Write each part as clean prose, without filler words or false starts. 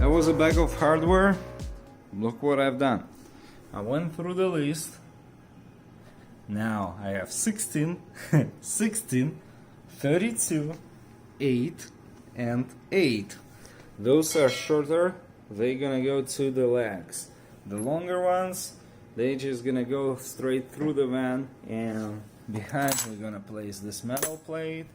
That was a bag of hardware. Look what I've done. I went through the list. Now I have 16, 16, 32, 8, and 8. Those are shorter. They're gonna go to the legs. The longer ones, they just gonna go straight through the van, and behind we're gonna place this metal plate.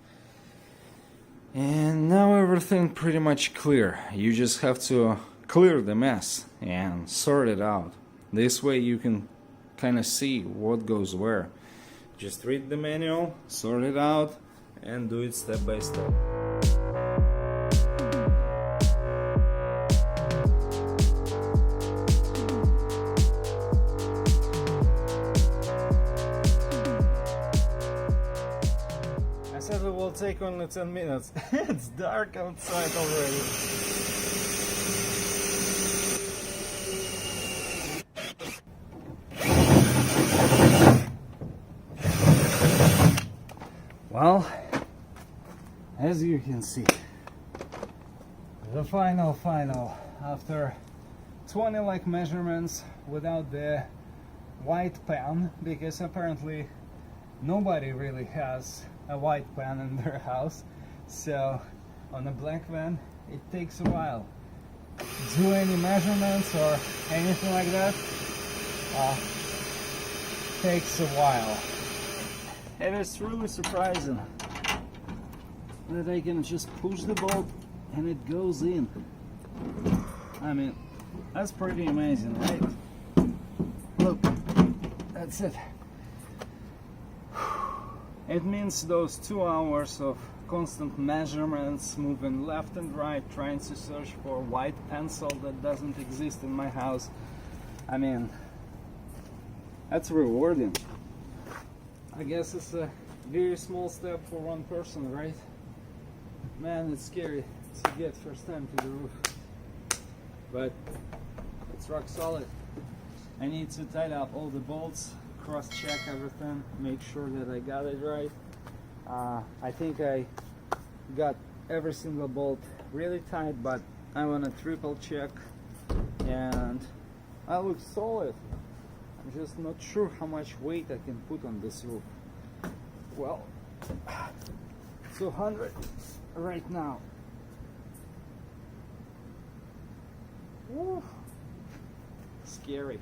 And now everything pretty much clear. You just have to clear the mess and sort it out. This way you can kind of see what goes where. Just read the manual, sort it out, and do it step by step. I said it will take only 10 minutes. It's dark outside already. Well, as you can see, the final after 20 like measurements without the white pen, because apparently nobody really has a white pen in their house, so on a black van it takes a while. Do any measurements or anything like that takes a while. And it's really surprising that I can just push the bolt and it goes in. I mean, that's pretty amazing, right? Look, that's it. It means those 2 hours of constant measurements, moving left and right, trying to search for white pencil that doesn't exist in my house. I mean, that's rewarding. I guess it's a very small step for one person, right? Man, it's scary to get first time to the roof. But it's rock solid. I need to tighten up all the bolts, cross-check everything, make sure that I got it right. I think I got every single bolt really tight, but I want to triple check, and I look solid. I'm just not sure how much weight I can put on this roof. Well, 200 right now. Woo. Scary.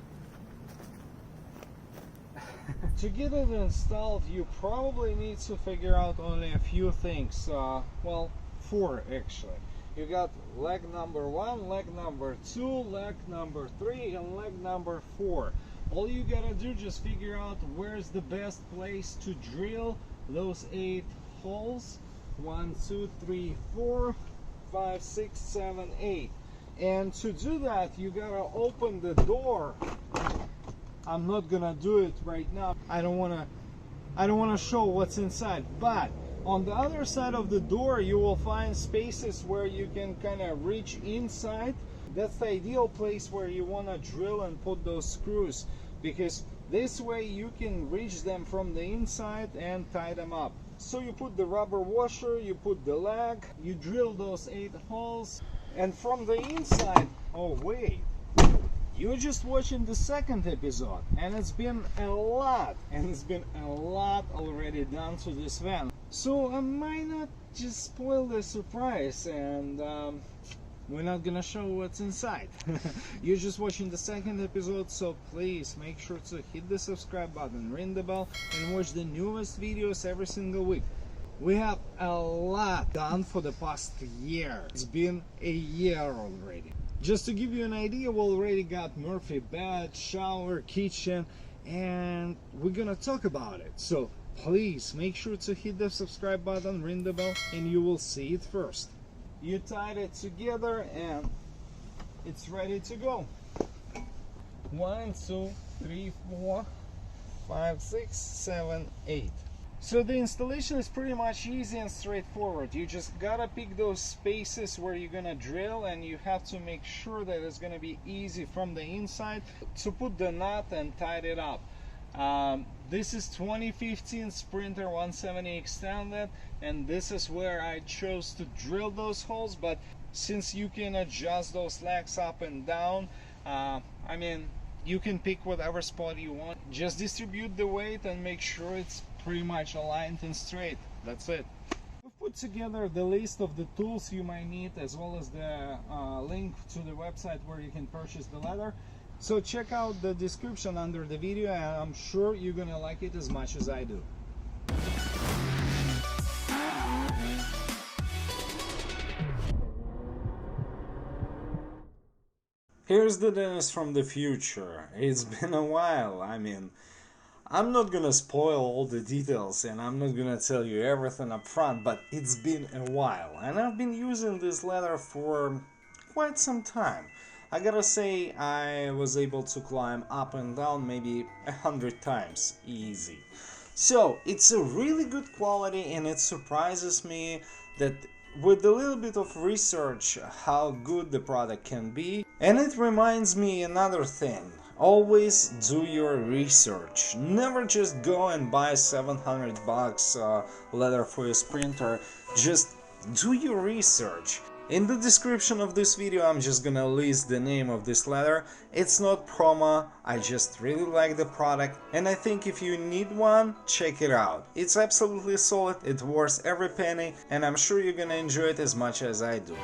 To get it installed, you probably need to figure out only a few things. Well, 4 actually. You got leg number 1, leg number 2, leg number 3, and leg number 4. All you gotta do, just figure out where's the best place to drill those 8 holes. 1, 2, 3, 4, 5, 6, 7, 8. And to do that, you gotta open the door. I'm not gonna do it right now. I don't wanna show what's inside. But on the other side of the door, you will find spaces where you can kind of reach inside. That's the ideal place where you wanna drill and put those screws, because this way you can reach them from the inside and tie them up. So you put the rubber washer, you put the leg, you drill those 8 holes, and from the inside, oh wait, you're just watching the second episode, and it's been a lot already done to this van. So I might not just spoil the surprise, and we're not gonna show what's inside. You're just watching the second episode, so please make sure to hit the subscribe button, ring the bell, and watch the newest videos every single week. We have a lot done for the past year. It's been a year already. Just to give you an idea, we already got Murphy bed, shower, kitchen, and we're gonna talk about it. So please make sure to hit the subscribe button, ring the bell, and you will see it first. You tied it together and it's ready to go. 1, 2, 3, 4, 5, 6, 7, 8. So the installation is pretty much easy and straightforward. You just gotta pick those spaces where you're gonna drill, and you have to make sure that it's gonna be easy from the inside to put the nut and tie it up. This is 2015 Sprinter 170 extended, and this is where I chose to drill those holes. But since you can adjust those legs up and down, I mean, you can pick whatever spot you want. Just distribute the weight and make sure it's pretty much aligned and straight. That's it. We've put together the list of the tools you might need, as well as the link to the website where you can purchase the ladder. So check out the description under the video, and I'm sure you're gonna like it as much as I do. Here's the Dennis from the future. It's been a while. I mean, I'm not gonna spoil all the details and I'm not gonna tell you everything up front, but it's been a while and I've been using this ladder for quite some time. I gotta say, I was able to climb up and down maybe 100 times easy. So it's a really good quality, and it surprises me that with a little bit of research how good the product can be. And it reminds me another thing: always do your research. Never just go and buy $700 leather for your sprinter. Just do your research. In the description of this video I'm just gonna list the name of this leather. It's not promo, I just really like the product, and I think if you need one, check it out. It's absolutely solid, it worth every penny, and I'm sure you're gonna enjoy it as much as I do.